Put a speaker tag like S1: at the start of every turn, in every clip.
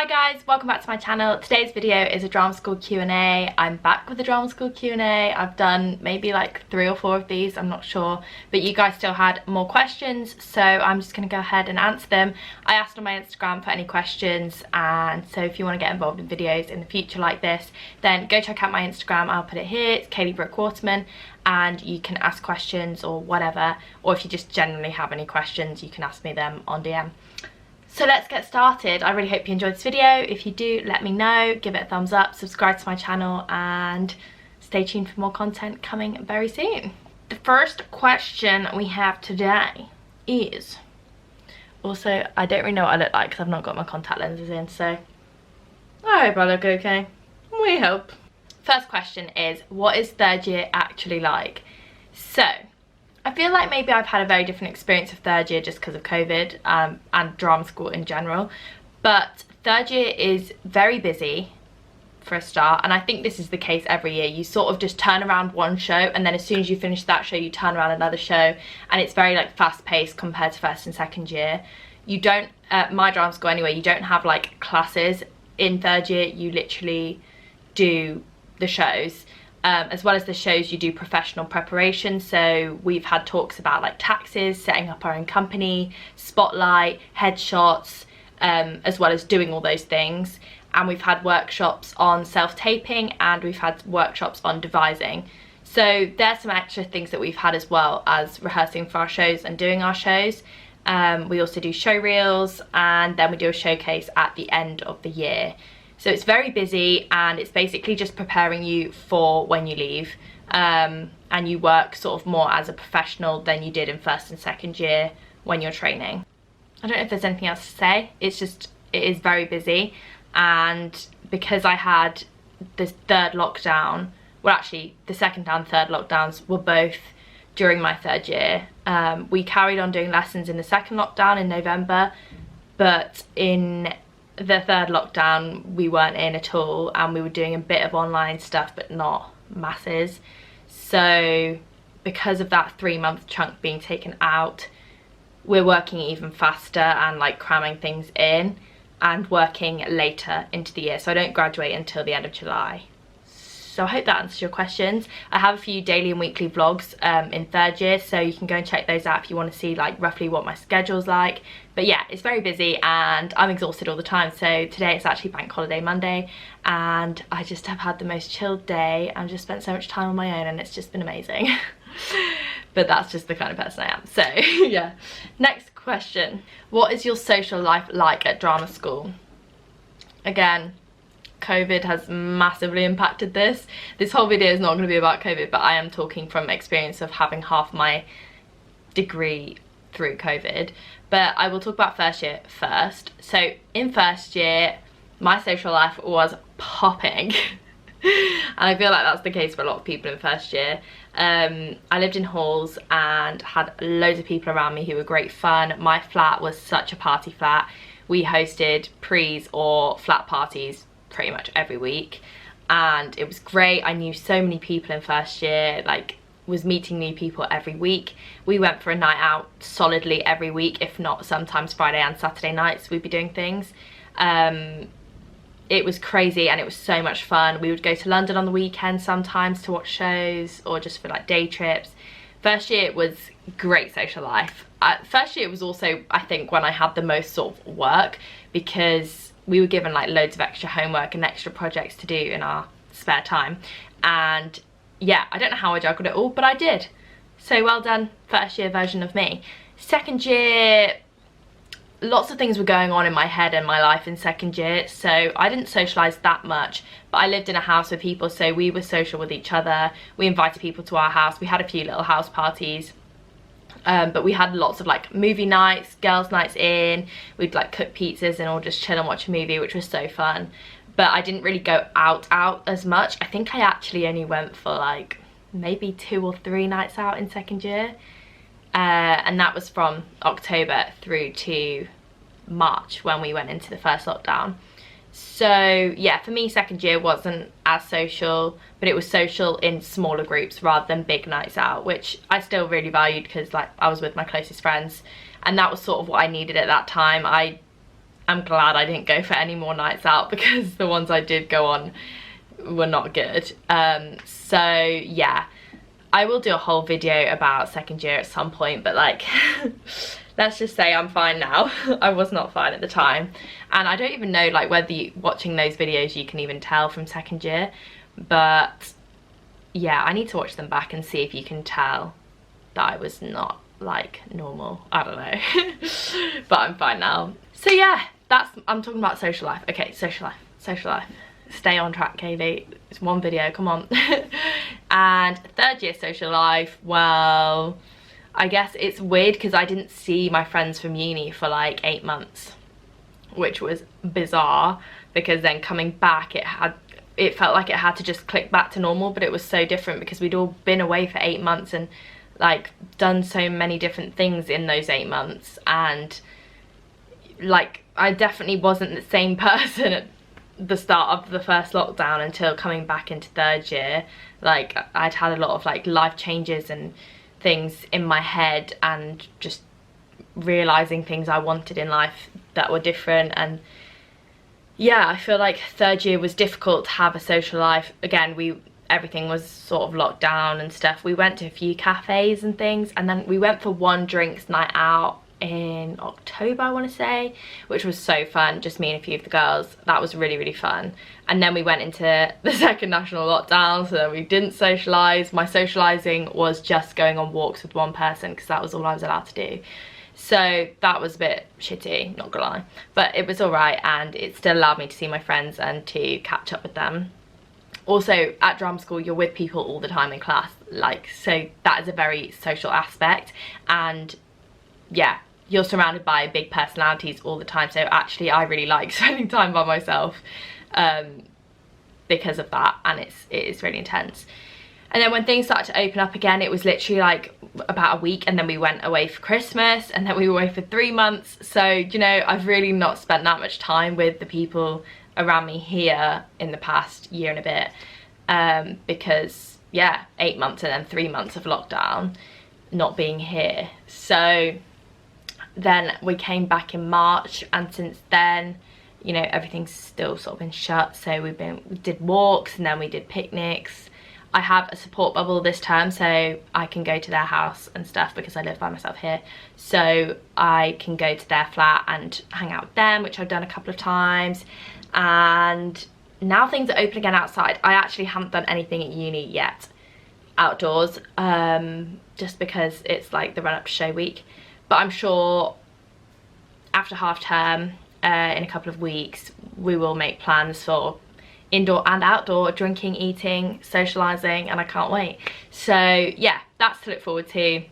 S1: guys, welcome back to my channel. Today's video is a drama school Q&A. I'm back with a drama school Q&A. I've done maybe like 3 or 4 of these, I'm not sure, but you guys still had more questions, so I'm just going to go ahead and answer them. I asked on my Instagram for any questions, and so if you want to get involved in videos in the future like this, then go check out my Instagram. I'll put it here. It's Kayleigh and you can ask questions or whatever, or if you just generally have any questions, you can ask me them on DM. So let's get started. I really hope you enjoyed this video. If you do, let me know, give it a thumbs up, subscribe to my channel, and stay tuned for more content coming very soon. The first question we have today is, also I don't really know what I look like because I've not got my contact lenses in, so I hope I look okay. We hope. First question is, what is third year actually like? So I feel like maybe I've had a very different experience of third year just because of COVID and drama school in general, but third year is very busy for a start, and I think this is the case every year. You sort of just turn around one show, and then as soon as you finish that show you turn around another show, and it's very like fast paced compared to first and second year. You don't, at my drama school anyway, you don't have like classes in third year. You literally do the shows. As well as the shows, you do professional preparation. So we've had talks about like taxes, setting up our own company, spotlight, headshots, as well as doing all those things. And we've had workshops on self-taping, and we've had workshops on devising. So there's some extra things that we've had as well as rehearsing for our shows and doing our shows. We also do show reels, and then we do a showcase at the end of the year. So it's very busy, and it's basically just preparing you for when you leave, and you work sort of more as a professional than you did in first and second year when you're training. I don't know if there's anything else to say. It's just, it is very busy, and because I had this third lockdown, well actually the second and third lockdowns were both during my third year. We carried on doing lessons in the second lockdown in November, but in the third lockdown we weren't in at all, and we were doing a bit of online stuff but not masses. So because of that 3-month chunk being taken out, we're working even faster and like cramming things in and working later into the year. So I don't graduate until the end of July. So I hope that answers your questions. I have a few daily and weekly vlogs in third year, so you can go and check those out if you want to see like roughly what my schedule's like. But yeah, it's very busy and I'm exhausted all the time. So today it's actually bank holiday Monday, and I just have had the most chilled day and just spent so much time on my own, and it's just been amazing. But that's just the kind of person I am. So yeah. Next question. What is your social life like at drama school? Again, COVID has massively impacted this. This whole video is not going to be about COVID, but I am talking from experience of having half my degree through COVID. But I will talk about first year first. So in first year, my social life was popping. And I feel like that's the case for a lot of people in first year. I lived in halls and had loads of people around me who were great fun. My flat was such a party flat. We hosted pre's or flat parties pretty much every week, and it was great. I knew so many people in first year, like was meeting new people every week. We went for a night out solidly every week, if not sometimes Friday and Saturday nights we'd be doing things. It was crazy and it was so much fun. We would go to London on the weekend sometimes to watch shows or just for like day trips. First year it was great social life. First year it was also, I think, when I had the most sort of work, because we were given like loads of extra homework and extra projects to do in our spare time. And yeah, I don't know how I juggled it all, but I did. So well done, first year version of me. Second year, lots of things were going on in my head and my life in second year, so I didn't socialise that much, but I lived in a house with people, so we were social with each other. We invited people to our house. We had a few little house parties. But we had lots of like movie nights, girls nights in, we'd like cook pizzas and all just chill and watch a movie, which was so fun. But I didn't really go out as much. I think I actually only went for like maybe 2 or 3 nights out in second year, and that was from October through to March when we went into the first lockdown. So yeah, for me second year wasn't as social, but it was social in smaller groups rather than big nights out, which I still really valued because like I was with my closest friends, and that was sort of what I needed at that time. I I'm glad I didn't go for any more nights out because the ones I did go on were not good. So yeah, I will do a whole video about second year at some point, but like let's just say I'm fine now. I was not fine at the time, and I don't even know like whether watching those videos you can even tell from second year, but yeah, I need to watch them back and see if you can tell that I was not like normal. I don't know. But I'm fine now. So yeah, I'm talking about social life. Okay, social life. Stay on track, Kayleigh. It's one video, come on. And third year social life, well, I guess it's weird because I didn't see my friends from uni for like 8 months, which was bizarre, because then coming back it felt like it had to just click back to normal, but it was so different because we'd all been away for 8 months and like done so many different things in those 8 months, and like I definitely wasn't the same person at the start of the first lockdown until coming back into third year. Like I'd had a lot of like life changes and things in my head, and just realizing things I wanted in life that were different. And yeah, I feel like third year was difficult to have a social life. Again, everything was sort of locked down and stuff. We went to a few cafes and things, and then we went for one drinks night out in October, I want to say, which was so fun, just me and a few of the girls. That was really, really fun. And then we went into the second national lockdown, so we didn't socialise. My socialising was just going on walks with one person because that was all I was allowed to do. So that was a bit shitty, not gonna lie, but it was alright, and it still allowed me to see my friends and to catch up with them. Also, at drama school, you're with people all the time in class, like, so that is a very social aspect, and yeah, you're surrounded by big personalities all the time. So actually I really like spending time by myself because of that, and it is really intense. And then when things started to open up again, it was literally like about a week, and then we went away for Christmas, and then we were away for 3 months. So, you know, I've really not spent that much time with the people around me here in the past year and a bit, because yeah, 8 months and then 3 months of lockdown, not being here. So then we came back in March, and since then, you know, everything's still sort of been shut. So we did walks, and then we did picnics. I have a support bubble this term, so I can go to their house and stuff because I live by myself here. So I can go to their flat and hang out with them, which I've done a couple of times. And now things are open again outside. I actually haven't done anything at uni yet outdoors, just because it's like the run up to show week. But I'm sure after half term, in a couple of weeks, we will make plans for indoor and outdoor drinking, eating, socialising, and I can't wait. So yeah, that's to look forward to.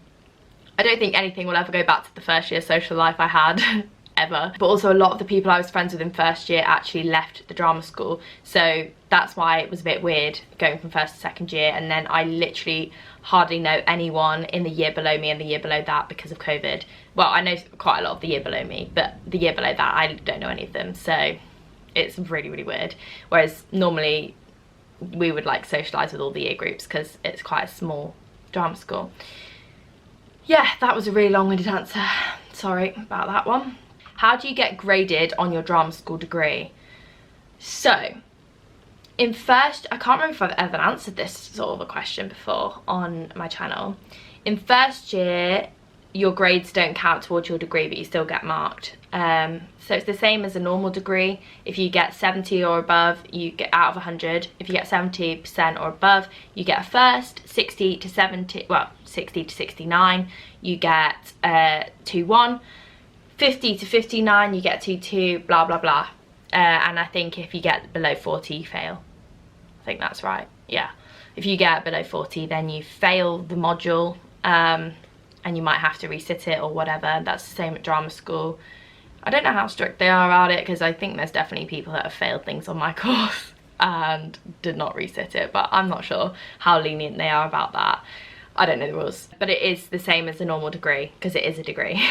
S1: I don't think anything will ever go back to the first year social life I had ever. But also a lot of the people I was friends with in first year actually left the drama school, so that's why it was a bit weird going from first to second year. And then I literally hardly know anyone in the year below me and the year below that because of COVID. Well, I know quite a lot of the year below me, but the year below that I don't know any of them, so it's really, really weird. Whereas normally we would like socialise with all the year groups because it's quite a small drama school. Yeah, that was a really long-winded answer. Sorry about that one. How do you get graded on your drama school degree? So, in first, I can't remember if I've ever answered this sort of a question before on my channel. In first year, your grades don't count towards your degree, but you still get marked. So it's the same as a normal degree. If you get 70 or above, you get out of 100. If you get 70% or above, you get a first. 60 to 70, well, 60 to 69, you get 2-1. 50 to 59, you get 2-2, blah, blah, blah. And I think if you get below 40, you fail. I think that's right, yeah. If you get below 40, then you fail the module, and you might have to resit it or whatever. That's the same at drama school. I don't know how strict they are about it, because I think there's definitely people that have failed things on my course and did not resit it, but I'm not sure how lenient they are about that. I don't know the rules, but it is the same as a normal degree because it is a degree.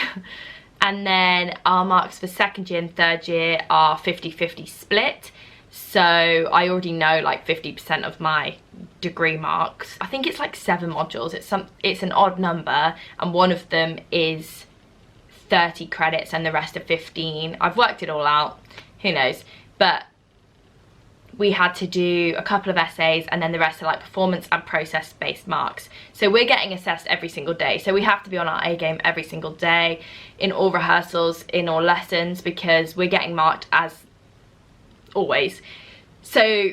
S1: And then our marks for second year and third year are 50-50 split. So I already know like 50% of my degree marks. I think it's like 7 modules. It's an odd number, and one of them is 30 credits and the rest are 15. I've worked it all out, who knows, but we had to do a couple of essays and then the rest are like performance and process based marks. So we're getting assessed every single day, so we have to be on our A game every single day, in all rehearsals, in all lessons, because we're getting marked as always. So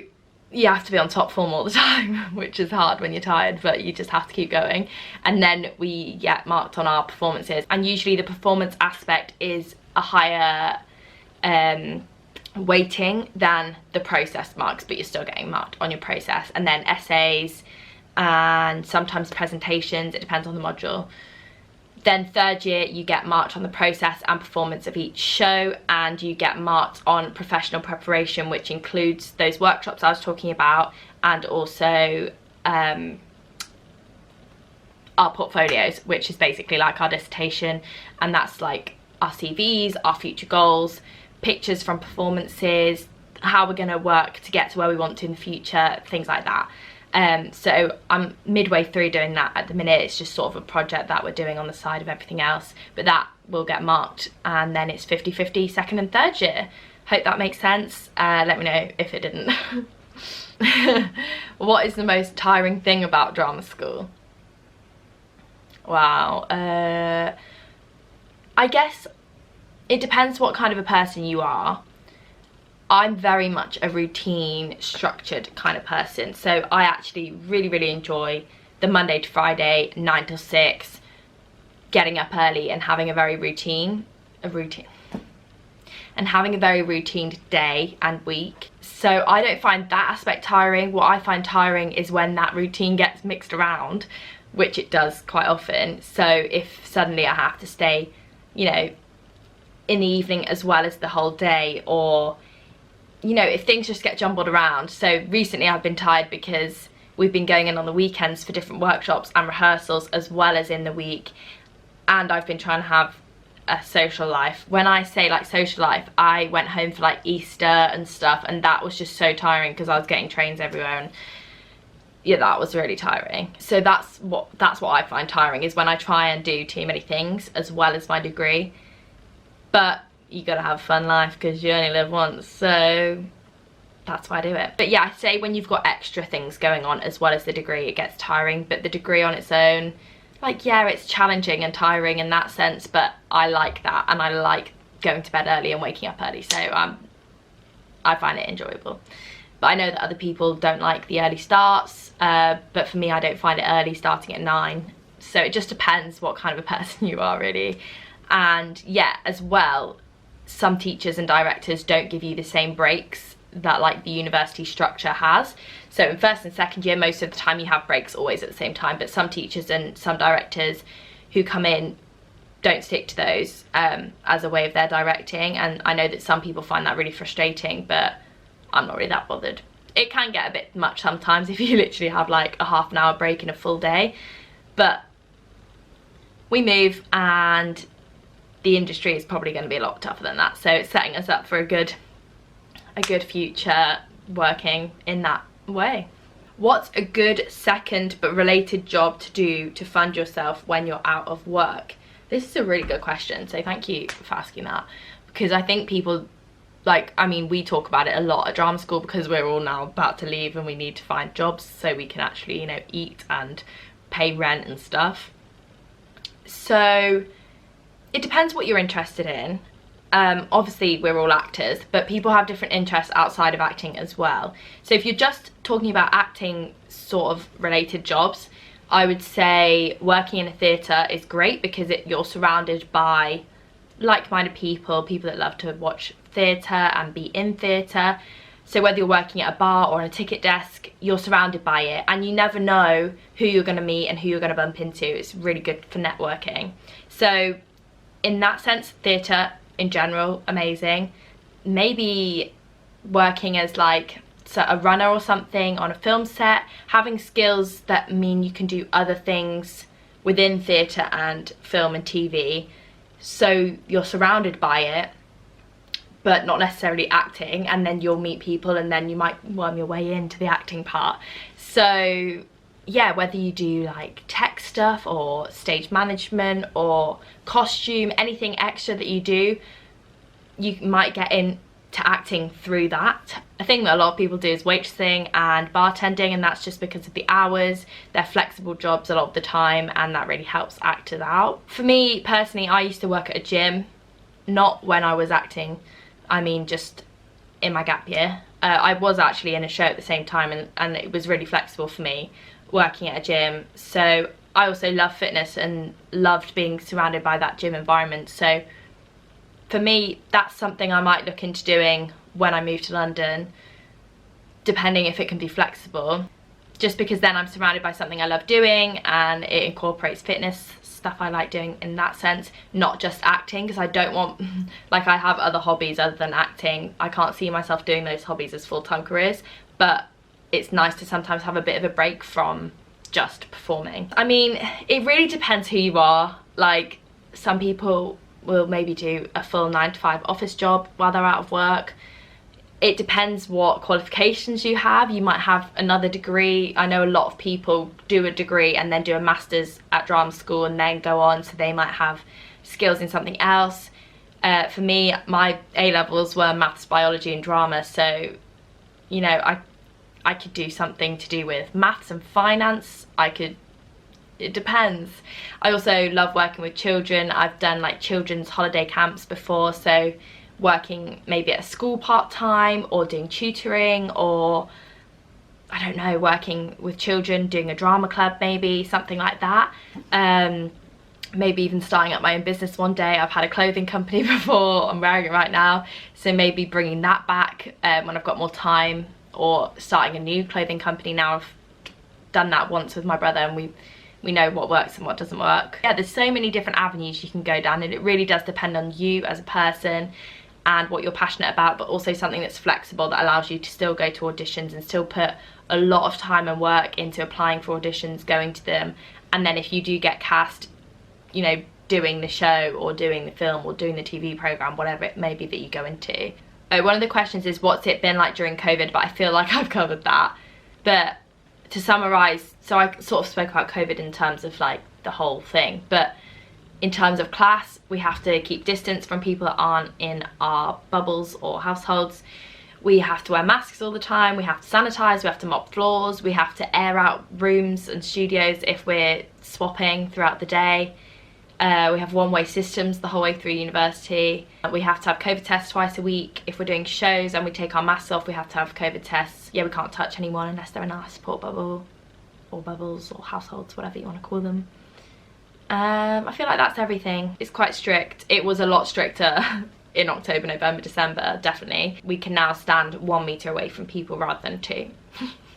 S1: you have to be on top form all the time, which is hard when you're tired, but you just have to keep going. And then we get marked on our performances, and usually the performance aspect is a higher weighting than the process marks, but you're still getting marked on your process. And then essays and sometimes presentations, it depends on the module. Then third year you get marked on the process and performance of each show, and you get marked on professional preparation, which includes those workshops I was talking about, and also our portfolios, which is basically like our dissertation, and that's like our CVs, our future goals, pictures from performances, how we're going to work to get to where we want to in the future, things like that. So I'm midway through doing that at the minute. It's just sort of a project that we're doing on the side of everything else, but that will get marked, and then it's 50-50 second and third year. Hope that makes sense. Let me know if it didn't. What is the most tiring thing about drama school? Wow. I guess it depends what kind of a person you are. I'm very much a routine, structured kind of person. So I actually really enjoy the Monday to Friday, 9 till 6, getting up early and having a very routine day and week. So I don't find that aspect tiring. What I find tiring is when that routine gets mixed around, which it does quite often. So if suddenly I have to stay, you know, in the evening as well as the whole day, or you know, if things just get jumbled around. So recently I've been tired because we've been going in on the weekends for different workshops and rehearsals as well as in the week, and I've been trying to have a social life. When I say like social life, I went home for like Easter and stuff, and that was just so tiring because I was getting trains everywhere, and yeah, that was really tiring. So that's what I find tiring, is when I try and do too many things as well as my degree. But you gotta have a fun life because you only live once, so that's why I do it. But yeah, I say when you've got extra things going on as well as the degree, it gets tiring. But the degree on its own, like, yeah, it's challenging and tiring in that sense, but I like that, and I like going to bed early and waking up early, so I find it enjoyable. But I know that other people don't like the early starts, but for me, I don't find it early starting at 9. So it just depends what kind of a person you are, really. And yeah, as well, some teachers and directors don't give you the same breaks that like the university structure has. So in first and second year, most of the time you have breaks always at the same time, but some teachers and some directors who come in don't stick to those as a way of their directing, and I know that some people find that really frustrating, but I'm not really that bothered. It can get a bit much sometimes if you literally have like a half an hour break in a full day, but we move, and the industry is probably going to be a lot tougher than that, so it's setting us up for a good future working in that way. What's a good second but related job to do to fund yourself when you're out of work? This is a really good question, so thank you for asking that, because I think people, like, I mean, we talk about it a lot at drama school because we're all now about to leave and we need to find jobs so we can actually, you know, eat and pay rent and stuff. So it depends what you're interested in. Obviously we're all actors, but people have different interests outside of acting as well. So if you're just talking about acting sort of related jobs, I would say working in a theatre is great because you're surrounded by like-minded people that love to watch theatre and be in theatre. So whether you're working at a bar or on a ticket desk, you're surrounded by it, and you never know who you're going to meet and who you're going to bump into. It's really good for networking. So in that sense, theatre in general, amazing. Maybe working as like a runner or something on a film set, having skills that mean you can do other things within theatre and film and TV, so you're surrounded by it but not necessarily acting, and then you'll meet people and then you might worm your way into the acting part. So yeah, whether you do like tech stuff or stage management or costume, anything extra that you do, you might get into acting through that. A thing that a lot of people do is waitressing and bartending, and that's just because of the hours. They're flexible jobs a lot of the time, and that really helps actors out. For me personally, I used to work at a gym, not when I was acting, I mean just in my gap year. I was actually in a show at the same time, and it was really flexible for me working at a gym. So I also love fitness and loved being surrounded by that gym environment. So for me, that's something I might look into doing when I move to London, depending if it can be flexible, just because then I'm surrounded by something I love doing and it incorporates fitness stuff I like doing in that sense, not just acting, because I don't want, like, I have other hobbies other than acting. I can't see myself doing those hobbies as full-time careers, but it's nice to sometimes have a bit of a break from just performing. I mean, it really depends who you are. Like, some people will maybe do a full 9-to-5 office job while they're out of work. It depends what qualifications you have. You might have another degree. I know a lot of people do a degree and then do a master's at drama school and then go on, so they might have skills in something else. For me, my A-levels were maths, biology and drama, so you know, I could do something to do with maths and finance. It depends. I also love working with children. I've done like children's holiday camps before, so working maybe at a school part-time or doing tutoring, or I don't know, working with children, doing a drama club maybe, something like that. Maybe even starting up my own business one day. I've had a clothing company before, I'm wearing it right now, so maybe bringing that back when I've got more time, or starting a new clothing company now. I've done that once with my brother and we know what works and what doesn't work. Yeah, there's so many different avenues you can go down, and it really does depend on you as a person and what you're passionate about, but also something that's flexible that allows you to still go to auditions and still put a lot of time and work into applying for auditions, going to them, and then if you do get cast, you know, doing the show or doing the film or doing the TV program, whatever it may be that you go into. One of the questions is, what's it been like during COVID? But I feel like I've covered that. But to summarise, so I sort of spoke about COVID in terms of like the whole thing, but in terms of class, we have to keep distance from people that aren't in our bubbles or households. We have to wear masks all the time, we have to sanitise, we have to mop floors, we have to air out rooms and studios if we're swapping throughout the day. We have one-way systems the whole way through university. We have to have COVID tests twice a week. If we're doing shows and we take our masks off, we have to have COVID tests. Yeah, we can't touch anyone unless they're in our support bubble or bubbles or households, whatever you want to call them. I feel like that's everything. It's quite strict. It was a lot stricter in October, November, December, definitely. We can now stand 1 meter away from people rather than 2,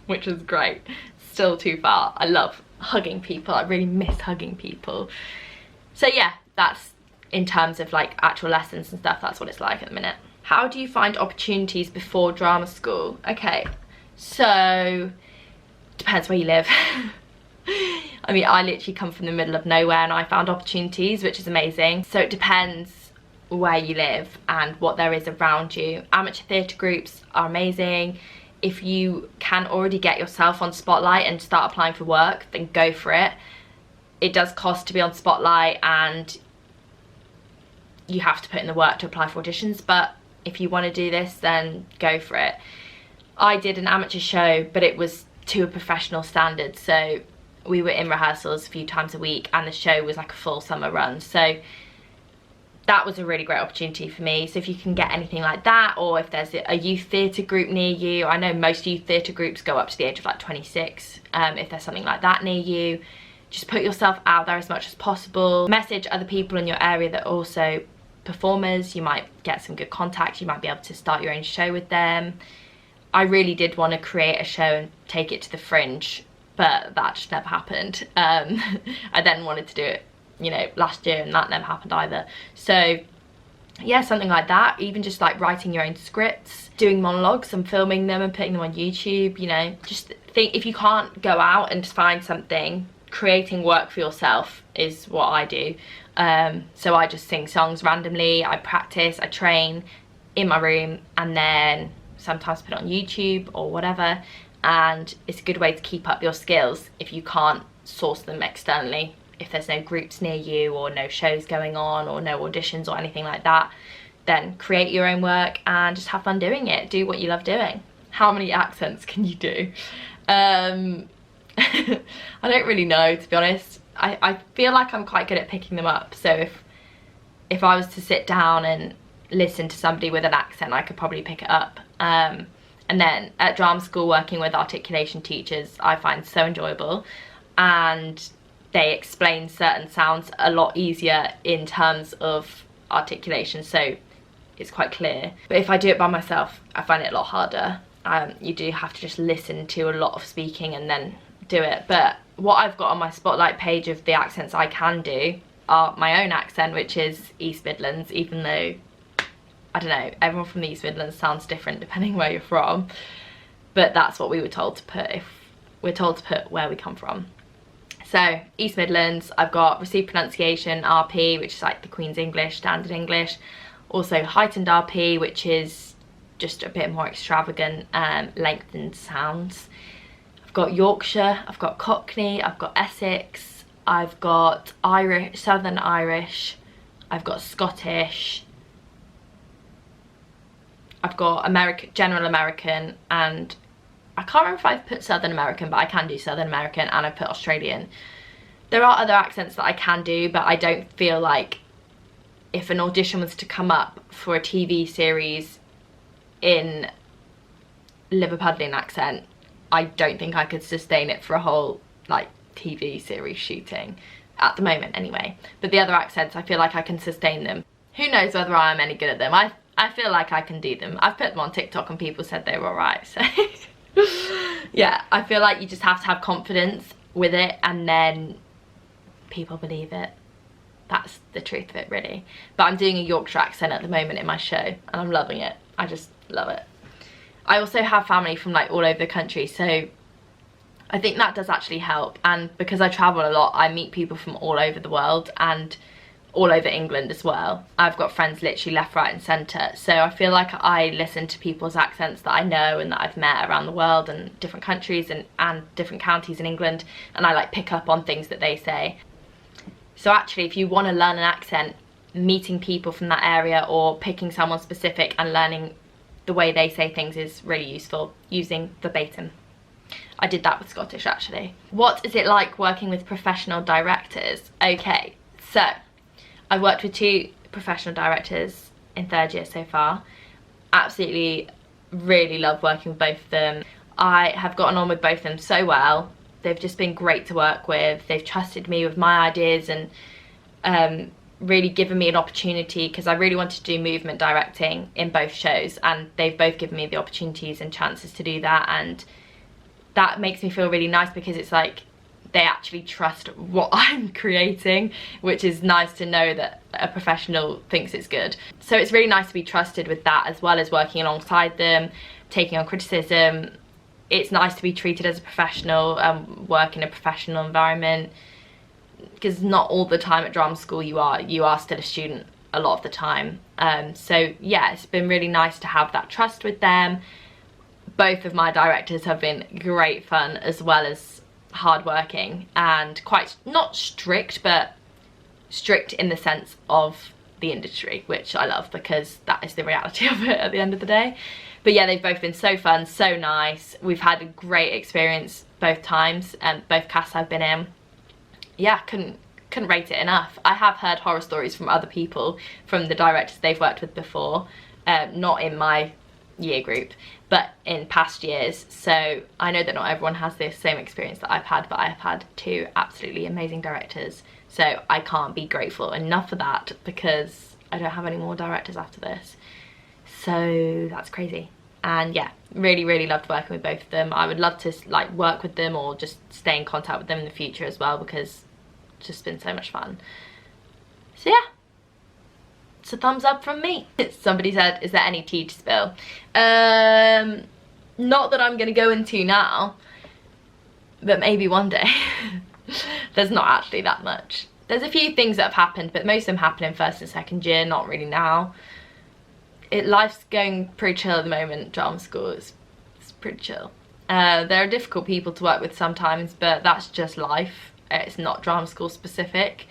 S1: which is great. Still too far. I love hugging people. I really miss hugging people. So yeah, that's in terms of like actual lessons and stuff, that's what it's like at the minute. How do you find opportunities before drama school? Okay, so depends where you live. I mean, I literally come from the middle of nowhere and I found opportunities, which is amazing. So it depends where you live and what there is around you. Amateur theatre groups are amazing. If you can already get yourself on Spotlight and start applying for work, then go for it. It does cost to be on Spotlight and you have to put in the work to apply for auditions, but if you want to do this, then go for it. I did an amateur show, but it was to a professional standard, so we were in rehearsals a few times a week and the show was like a full summer run, so that was a really great opportunity for me. So if you can get anything like that, or if there's a youth theatre group near you, I know most youth theatre groups go up to the age of like 26, if there's something like that near you, just put yourself out there as much as possible. Message other people in your area that are also performers. You might get some good contacts, you might be able to start your own show with them. I really did want to create a show and take it to the Fringe, but that just never happened. I then wanted to do it, you know, last year, and that never happened either. So yeah, something like that. Even just like writing your own scripts, doing monologues and filming them and putting them on YouTube, you know. Just think, if you can't go out and find something, creating work for yourself is what I do. So I just sing songs randomly, I practice, I train in my room, and then sometimes put it on YouTube or whatever, and it's a good way to keep up your skills if you can't source them externally. If there's no groups near you or no shows going on or no auditions or anything like that, then create your own work and just have fun doing it. Do what you love doing. How many accents can you do? I don't really know, to be honest. I feel like I'm quite good at picking them up, so if I was to sit down and listen to somebody with an accent, I could probably pick it up. And then at drama school, working with articulation teachers, I find so enjoyable, and they explain certain sounds a lot easier in terms of articulation, so it's quite clear. But if I do it by myself, I find it a lot harder. You do have to just listen to a lot of speaking and then do it. But what I've got on my spotlight page of the accents I can do are my own accent, which is East Midlands, even though, I don't know, everyone from the East Midlands sounds different depending where you're from. But that's what we were told to put if we're told to put where we come from. So East Midlands, I've got received pronunciation, RP, which is like the Queen's English, standard English. Also heightened RP, which is just a bit more extravagant, lengthened sounds. I've got Yorkshire, I've got Cockney, I've got Essex, I've got Irish, Southern Irish, I've got Scottish, I've got general American, and I can't remember if I've put Southern American, but I can do Southern American, and I've put Australian. There are other accents that I can do, but I don't feel like if an audition was to come up for a TV series in Liverpudlian accent, I don't think I could sustain it for a whole like TV series shooting at the moment anyway. But the other accents, I feel like I can sustain them. Who knows whether I am any good at them. I feel like I can do them. I've put them on TikTok and people said they were alright, so yeah, I feel like you just have to have confidence with it and then people believe it. That's the truth of it, really. But I'm doing a Yorkshire accent at the moment in my show and I'm loving it. I just love it. I also have family from like all over the country, so I think that does actually help. And because I travel a lot, I meet people from all over the world and all over England as well. I've got friends literally left, right and centre, so I feel like I listen to people's accents that I know and that I've met around the world and different countries and different counties in England, and I like pick up on things that they say. So actually, if you want to learn an accent, meeting people from that area or picking someone specific and learning the way they say things is really useful, using verbatim. I did that with Scottish actually. What is it like working with professional directors? Okay, so I've worked with 2 professional directors in 3rd year so far. Absolutely really love working with both of them. I have gotten on with both of them so well. They've just been great to work with. They've trusted me with my ideas and really given me an opportunity, because I really wanted to do movement directing in both shows, and they've both given me the opportunities and chances to do that, and that makes me feel really nice because it's like they actually trust what I'm creating, which is nice to know that a professional thinks it's good. So it's really nice to be trusted with that, as well as working alongside them, taking on criticism. It's nice to be treated as a professional and work in a professional environment, because not all the time at drama school you are still a student a lot of the time. So yeah, it's been really nice to have that trust with them. Both of my directors have been great fun, as well as hardworking and quite not strict, but strict in the sense of the industry, which I love because that is the reality of it at the end of the day. But yeah, they've both been so fun, so nice. We've had a great experience both times, and both casts I've been in. Yeah, couldn't rate it enough. I have heard horror stories from other people, from the directors they've worked with before, not in my year group, but in past years. So I know that not everyone has the same experience that I've had, but I've had 2 absolutely amazing directors. So I can't be grateful enough for that, because I don't have any more directors after this. So that's crazy. And yeah, really loved working with both of them. I would love to like work with them or just stay in contact with them in the future as well, because it's just been so much fun. So yeah, it's a thumbs up from me. Somebody said, is there any tea to spill? Not that I'm gonna go into now, but maybe one day. There's not actually that much. There's a few things that have happened, but most of them happen in 1st and 2nd year, not really now. Life's going pretty chill at the moment. Drama school is pretty chill. There are difficult people to work with sometimes, but that's just life. It's not drama school specific,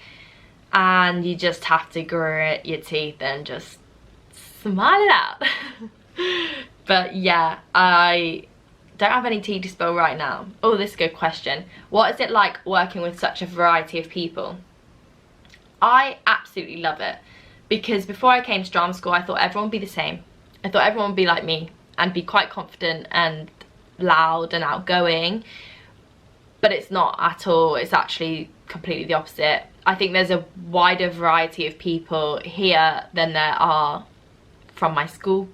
S1: and you just have to grit your teeth and just smile it out. But yeah, I don't have any tea to spill right now. Oh, this is a good question. What is it like working with such a variety of people? I absolutely love it, because before I came to drama school I thought everyone would be the same. I thought everyone would be like me and be quite confident and loud and outgoing, but it's not at all. It's actually completely the opposite. I think there's a wider variety of people here than there are from my school,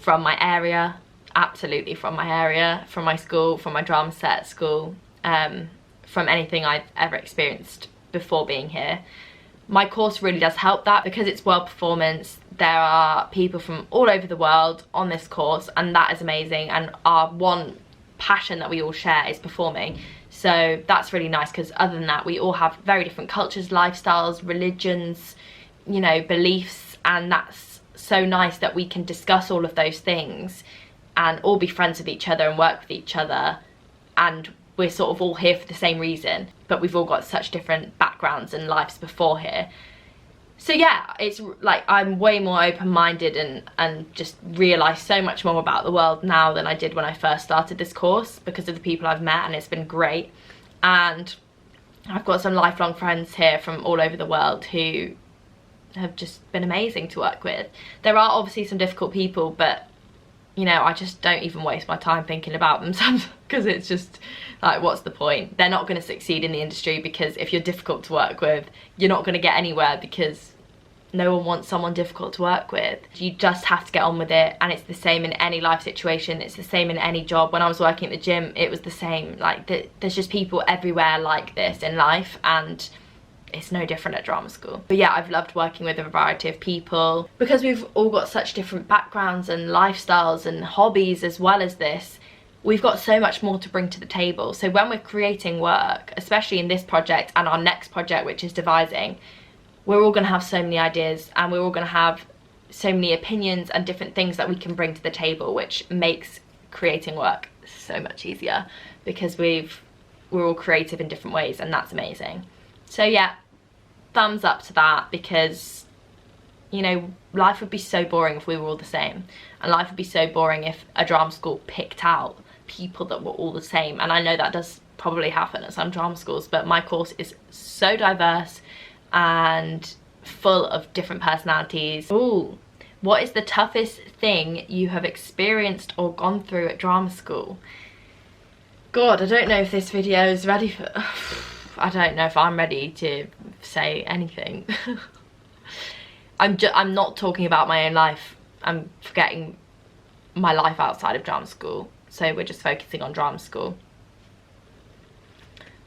S1: from my area, absolutely from my area, from my school, from my drama set at school, from anything I've ever experienced before being here. My course really does help that, because it's world performance. There are people from all over the world on this course, and that is amazing, and our one passion that we all share is performing. So that's really nice, because other than that we all have very different cultures, lifestyles, religions, you know, beliefs, and that's so nice that we can discuss all of those things and all be friends with each other and work with each other, and we're sort of all here for the same reason, but we've all got such different backgrounds and lives before here. So yeah, it's like I'm way more open-minded and just realise so much more about the world now than I did when I first started this course, because of the people I've met, and it's been great. And I've got some lifelong friends here from all over the world who have just been amazing to work with. There are obviously some difficult people, but you know, I just don't even waste my time thinking about them sometimes, because it's just like, what's the point? They're not going to succeed in the industry, because if you're difficult to work with, you're not going to get anywhere, because no one wants someone difficult to work with. You just have to get on with it, and it's the same in any life situation. It's the same in any job. When I was working at the gym, it was the same. Like, there's just people everywhere like this in life, and it's no different at drama school. But yeah, I've loved working with a variety of people, because we've all got such different backgrounds and lifestyles and hobbies as well as this. We've got so much more to bring to the table. So when we're creating work, especially in this project and our next project, which is devising, we're all going to have so many ideas, and we're all going to have so many opinions and different things that we can bring to the table, which makes creating work so much easier, because we're all creative in different ways, and that's amazing. So yeah, thumbs up to that, because, you know, life would be so boring if we were all the same, and life would be so boring if a drama school picked out people that were all the same. And I know that does probably happen at some drama schools, but my course is so diverse and full of different personalities. Ooh, what is the toughest thing you have experienced or gone through at drama school? God, I don't know if this video is ready for... I don't know if I'm ready to say anything. I'm not talking about my own life. I'm forgetting my life outside of drama school. So we're just focusing on drama school.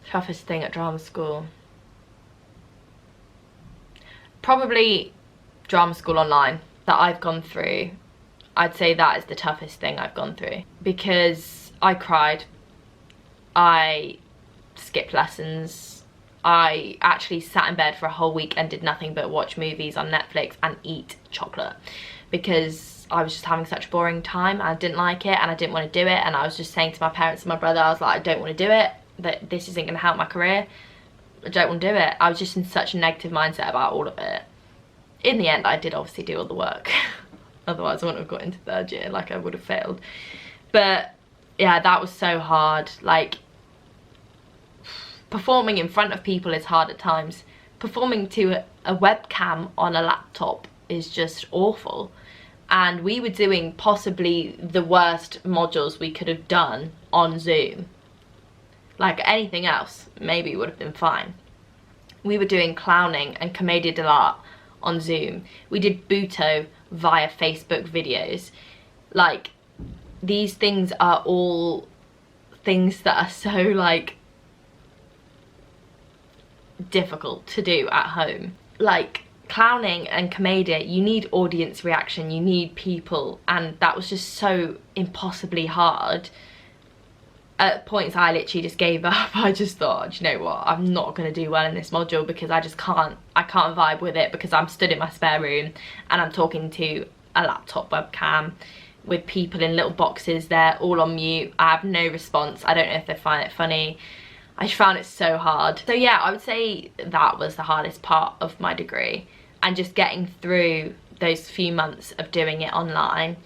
S1: Toughest thing at drama school. Probably drama school online that I've gone through. I'd say that is the toughest thing I've gone through, because I cried. I skipped lessons. I actually sat in bed for a whole week and did nothing but watch movies on Netflix and eat chocolate, because I was just having such a boring time. I didn't like it, and I didn't want to do it, and I was just saying to my parents and my brother, I was like, I don't want to do it, that this isn't going to help my career. I don't want to do it. I was just in such a negative mindset about all of it. In the end, I did obviously do all the work. Otherwise I wouldn't have got into third year, like I would have failed. But yeah, that was so hard. Like, performing in front of people is hard at times. Performing to a webcam on a laptop is just awful. And we were doing possibly the worst modules we could have done on Zoom. Like, anything else maybe would have been fine. We were doing clowning and commedia dell'arte on Zoom. We did Buto via Facebook videos. Like, these things are all things that are so, like, difficult to do at home. Like, clowning and commedia, you need audience reaction, you need people, and that was just so impossibly hard. At points I literally just gave up. I just thought, you know what, I'm not going to do well in this module, because I can't vibe with it, because I'm stood in my spare room and I'm talking to a laptop webcam with people in little boxes. They're all on mute. I have no response. I don't know if they find it funny. I just found it so hard. So yeah, I would say that was the hardest part of my degree, and just getting through those few months of doing it online.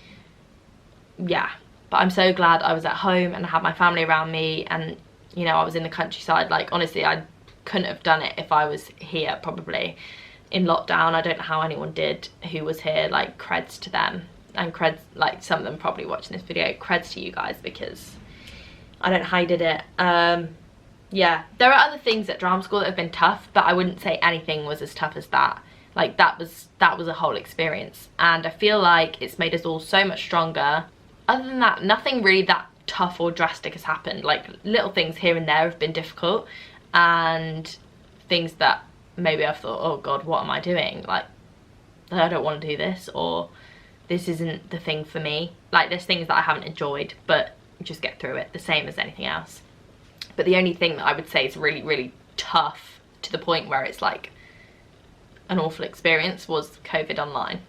S1: Yeah, but I'm so glad I was at home and I had my family around me, and you know, I was in the countryside. Like honestly, I couldn't have done it if I was here probably in lockdown. I don't know how anyone did who was here. Like creds to them, and creds, like some of them probably watching this video, creds to you guys, because I don't know how you did it. Yeah, there are other things at drama school that have been tough, but I wouldn't say anything was as tough as that. Like that was a whole experience, and I feel like it's made us all so much stronger. Other than that, nothing really that tough or drastic has happened. Like little things here and there have been difficult, and things that maybe I've thought, oh god, what am I doing? Like I don't want to do this, or this isn't the thing for me. Like there's things that I haven't enjoyed, but just get through it, the same as anything else. But the only thing that I would say is really, really tough, to the point where it's like an awful experience, was COVID online.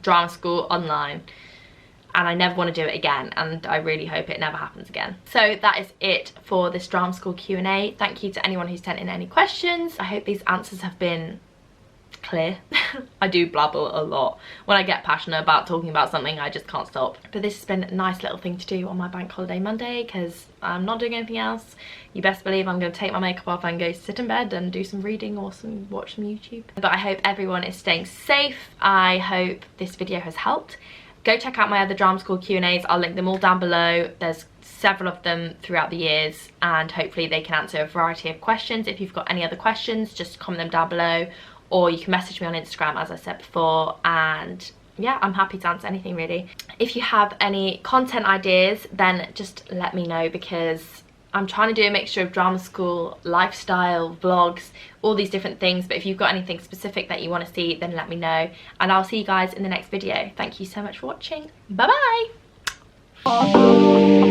S1: Drama school online. And I never want to do it again, and I really hope it never happens again. So that is it for this drama school Q&A. Thank you to anyone who's sent in any questions. I hope these answers have been clear. I do blabble a lot. When I get passionate about talking about something, I just can't stop. But this has been a nice little thing to do on my bank holiday Monday, because I'm not doing anything else. You best believe I'm going to take my makeup off and go sit in bed and do some reading or watch some YouTube. But I hope everyone is staying safe. I hope this video has helped. Go check out my other drama school Q&As. I'll link them all down below. There's several of them throughout the years, and hopefully they can answer a variety of questions. If you've got any other questions, just comment them down below, or you can message me on Instagram, as I said before. And yeah, I'm happy to answer anything really. If you have any content ideas, then just let me know, because I'm trying to do a mixture of drama school, lifestyle, vlogs, all these different things. But if you've got anything specific that you want to see, then let me know, and I'll see you guys in the next video. Thank you so much for watching. Bye bye.